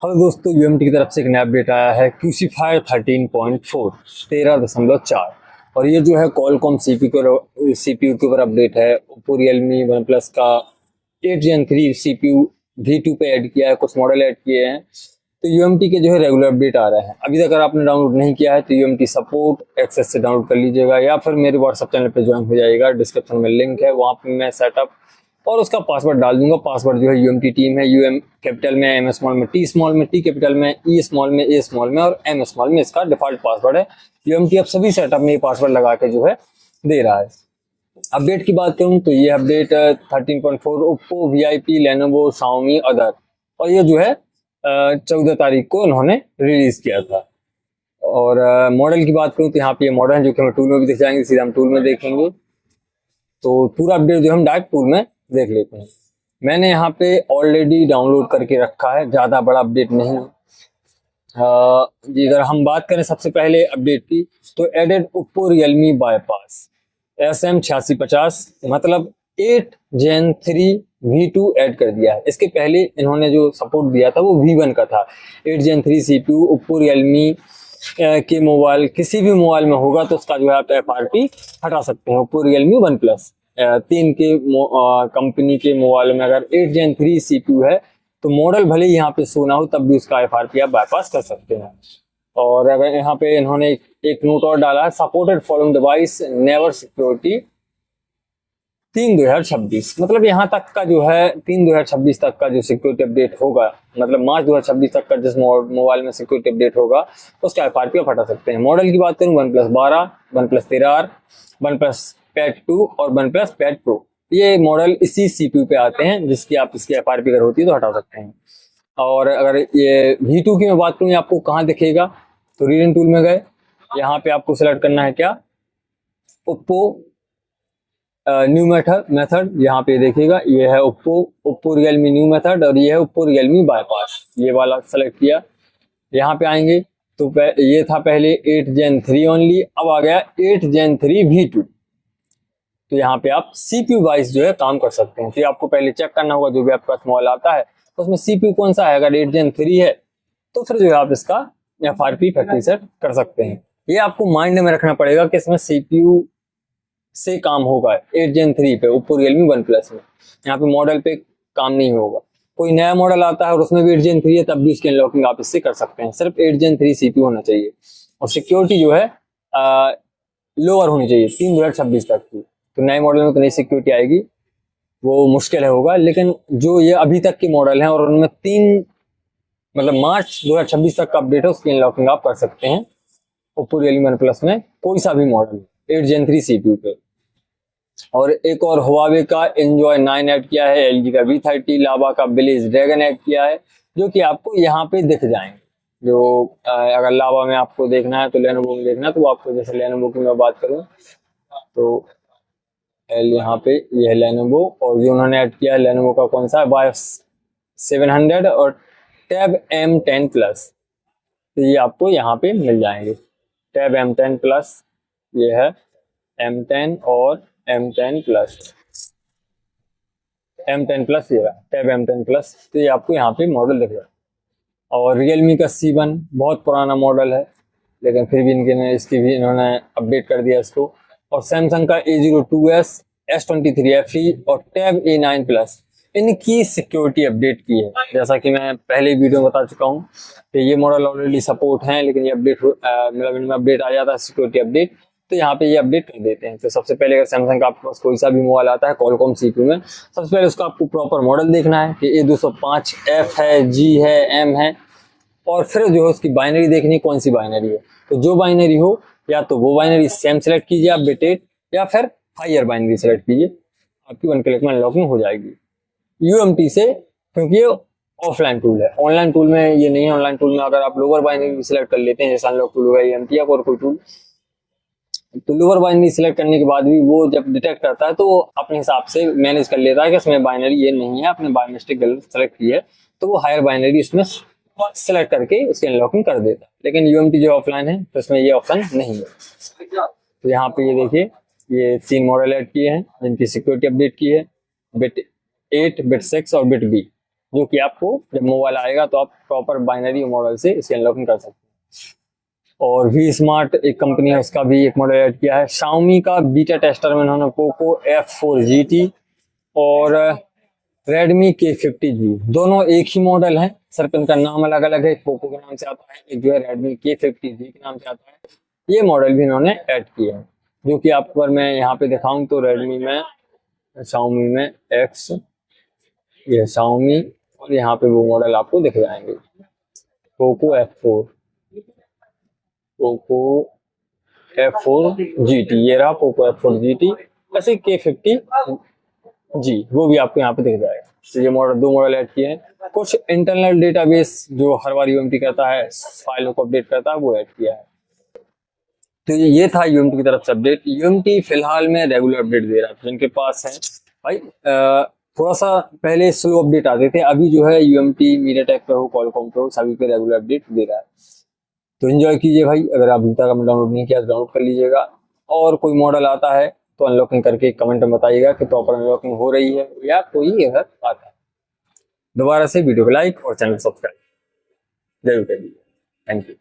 Hello दोस्तों, UMT की तरफ से एक नया अपडेट आया है क्यूसीफायर 13.4 13.4। और ये जो है कॉलकॉम सीपीयू के ऊपर अपडेट है। ओप्पो रियलमी वन प्लस का 8 Gen 3 सीपीयू V2 पे ऐड किया है, कुछ मॉडल ऐड किए हैं। तो यूएमटी के जो है रेगुलर अपडेट आ रहे हैं। अभी तक अगर आपने डाउनलोड नहीं किया है तो यूएमटी सपोर्ट एक्सेस से डाउनलोड कर लीजिएगा या फिर मेरे व्हाट्सएप चैनल पे ज्वाइन हो जाएगा। डिस्क्रिप्शन में लिंक है, वहाँ पे मैं सेटअप और उसका पासवर्ड डाल दूंगा। पासवर्ड जो है यूएमटी टीम है, यूएम कैपिटल में, एम स्मॉल में, टी स्मॉल में, टी कैपिटल में, ई स्मॉल में, ए स्मॉल में और एम स्मॉल में इसका डिफॉल्ट पासवर्ड है। यूएमटी अब सभी सेटअप में ये पासवर्ड लगा के जो है दे रहा है। अपडेट की बात करूं तो ये update 13.4 Oppo, VIP, Lenovo, Xiaomi, other, और ये जो है 14 तारीख को उन्होंने रिलीज किया था। और मॉडल की बात करूं तो यहाँ पे ये मॉडल है जो कि हमें टूल में भी दिख जाएंगे, सीधा हम टूल में देखेंगे। तो पूरा अपडेट जो हम डायरेक्ट टूल में देख लेते हैं। मैंने यहाँ पे ऑलरेडी डाउनलोड करके रखा है, ज़्यादा बड़ा अपडेट नहीं है। जी अगर हम बात करें सबसे पहले अपडेट की तो added Oppo Realme bypass SM8650, मतलब 8 Gen 3 V2 ऐड कर दिया है। इसके पहले इन्होंने जो सपोर्ट दिया था वो V1 का था। 8 Gen 3 CPU ओप्पो रियलमी के मोबाइल, किसी भी मोबाइल में होगा तो उसका जो है आप FRP हटा सकते हैं। ओप्पो रियलमी वन प्लस 3 के कंपनी के मोबाइल में अगर 8 Gen 3 CPU है तो मॉडल भले ही यहाँ पे सोना हो तब भी उसका FRP आप बाईपास कर सकते हैं। और अगर यहाँ पे इन्होंने एक नोट और डाला है, supported following device never security 3/2026, मतलब यहाँ तक का जो है 3/2026 तक का जो सिक्योरिटी अपडेट होगा, मतलब मार्च 2026 तक का जिस मोबाइल में सिक्योरिटी अपडेट होगा उसका FRP आप हटा सकते हैं। मॉडल की बात करूँ OnePlus 12, OnePlus 13R, OnePlus Pad 2 और OnePlus Pad Pro, ये मॉडल इसी CPU पे आते हैं जिसकी आप इसकी FRP अगर होती है तो हटा सकते हैं। और अगर ये V2 की मैं बात करूँ आपको कहाँ दिखेगा तो रीडन टूल में गए, यहाँ पे आपको सिलेक्ट करना है क्या, ओप्पो न्यू मेथड यहाँ पे देखिएगा, ये है ओप्पो रियलमी न्यू मेथड और ये है ओप्पो रियलमी बाईपास, ये वाला सेलेक्ट किया। यहाँ पे आएंगे तो ये था पहले 8 Gen 3 ओनली, अब आ गया 8 Gen 3 V2। तो यहाँ पे आप CPU वाइज जो है काम कर सकते हैं। तो आपको पहले चेक करना होगा जो भी आपका मोबाइल आता है उसमें CPU कौन सा है। अगर 8 Gen 3 है तो फिर जो है आप इसका FRP फैक्ट्री सेट कर सकते हैं। ये आपको माइंड में रखना पड़ेगा कि इसमें CPU से काम होगा 8 Gen 3 पे ओप्पो रियलमी वन प्लस में, यहाँ पे मॉडल पे काम नहीं होगा। कोई नया मॉडल आता है और उसमें भी 8 Gen 3 है तब भी उसकी अनलॉकिंग आप इससे कर सकते हैं। सिर्फ 8 Gen 3 CPU होना चाहिए और सिक्योरिटी जो है लोअर होनी चाहिए 3/2026 तक की। तो नए मॉडल में तो नई सिक्योरिटी आएगी, वो मुश्किल है होगा, लेकिन जो ये अभी तक के मॉडल हैं और उनमें 3 मतलब मार्च 2026 तक का अपडेट है उसकी अनलॉकिंग आप कर सकते हैं ओप्पो रियलमी वन प्लस में कोई सा भी मॉडल 8 Gen 3 CPU पे। और एक और हुआवे का एंजॉय 9 ऐड किया है, LG का V30, लावा का ब्लेज ड्रैगन ऐड किया है जो कि आपको यहाँ पे दिख जाएंगे। जो अगर लावा में आपको देखना है तो लेनोवो में देखना है तो आपको, जैसे लेनोवो की मैं बात करूँ तो यहाँ पे ये है लेनोवो, और जो उन्होंने ऐड किया है लेनोवो का कौन सा है, Y700 और टैब M10 प्लस, तो ये आपको यहाँ पे मिल जाएंगे। टैब M10 प्लस, ये है M10 और M10 प्लस, M10 प्लस ये रहा टैब M10 प्लस, तो ये आपको यहाँ पे मॉडल दिख रहा है। और रियलमी का C1 बहुत पुराना मॉडल है लेकिन फिर भी इसकी भी इन्होंने अपडेट कर दिया इसको। और सैमसंग का A02s, S23 FE और टैब A9 प्लस, इनकी सिक्योरिटी अपडेट की है। जैसा कि मैं पहले वीडियो में बता चुका हूँ कि ये मॉडल ऑलरेडी सपोर्ट हैं, लेकिन ये अपडेट मतलब इनमें अपडेट आ जाता है सिक्योरिटी अपडेट, तो यहाँ पे ये अपडेट कर देते हैं। तो सबसे पहले अगर सैमसंग का आपके पास कोई सा भी मोबाइल आता है कॉलकॉम CPU में, सबसे पहले उसका आपको प्रॉपर मॉडल देखना है कि A205F है, G है, M है, और फिर जो है उसकी बाइनरी देखनी है कौन सी बाइनरी है। तो जो बाइनरी हो या तो वो बाइनरी सेम सेलेक्ट कीजिए आप बिट, या फिर हायर बाइनरी सेलेक्ट कीजिए, आपकी 1 क्लिक में अनलॉकिंग हो जाएगी UMT से, क्योंकि ये ऑफलाइन टूल है। ऑनलाइन टूल में ये नहीं है। ऑनलाइन टूल में अगर आप लोअर बाइनरी भी सिलेक्ट कर लेते हैं, जैसे अनलॉक टूल होगा UMT या और कोई टूल, तो लोअर बाइनरी सिलेक्ट करने के बाद भी वो जब डिटेक्ट करता है तो वो अपने हिसाब से मैनेज कर लेता है कि इसमें बाइनरी ये नहीं है, आपने बाय मिस्टेक गलत सेलेक्ट की है, तो वो हायर बाइनरी इसमें सेलेक्ट करके उसकी अनलॉकिंग कर देता है। लेकिन UMT जो ऑफलाइन है तो इसमें ये ऑप्शन नहीं है। तो यहाँ पे ये देखिए, ये 3 मॉडल ऐड किए हैं जिनकी सिक्योरिटी अपडेट की है, बिट 8, बिट 6 और बिट B। जो कि आपको जब मोबाइल आएगा तो आप प्रॉपर बाइनरी मॉडल से इसे अनलॉकिंग कर सकते हैं। और वी स्मार्ट एक कंपनी है, उसका भी एक मॉडल ऐड किया है। Xiaomi का बीटा टेस्टर में उन्होंने पोको F4 GT और Redmi K50G, दोनों एक ही मॉडल है, सिर्फ इनका नाम अलग अलग है। एक पोको के नाम से आता है, एक जो है Redmi K50G के नाम से आता है। ये मॉडल भी इन्होंने ऐड किया है, जो कि आपको अगर मैं यहाँ पे दिखाऊं तो Redmi में, Xiaomi में X, ये Xiaomi, और यहाँ पे वो मॉडल आपको दिख जाएंगे। Poco F4, Poco F4 GT, ये रहा पोको F4 GT। ऐसे K50G वो भी आपको यहाँ पे दिख जाएगा। तो ये मॉडल, दो मॉडल ऐड किए हैं। कुछ इंटरनल डेटाबेस जो हर बार यूएमटी करता है, फाइलों को अपडेट करता है, वो ऐड किया है। तो ये था यूएमटी की तरफ से अपडेट। यूएमटी फिलहाल में रेगुलर अपडेट दे रहा है, जिनके पास है भाई थोड़ा सा पहले स्लो अपडेट आते थे, अभी जो है यूएमटी मीडियाटेक पे हो, कॉलकॉम पे हो, सभी पे रेगुलर अपडेट दे रहा है। तो एंजॉय कीजिए भाई। अगर आप अभी तक डाउनलोड नहीं किया तो डाउनलोड कर लीजिएगा, और कोई मॉडल आता है तो अनलॉकिंग करके कमेंट में बताइएगा कि प्रॉपर अनलॉकिंग हो रही है या कोई एरर आता है। दोबारा से वीडियो को लाइक और चैनल को सब्सक्राइब जरूर कर लीजिए। Thank you.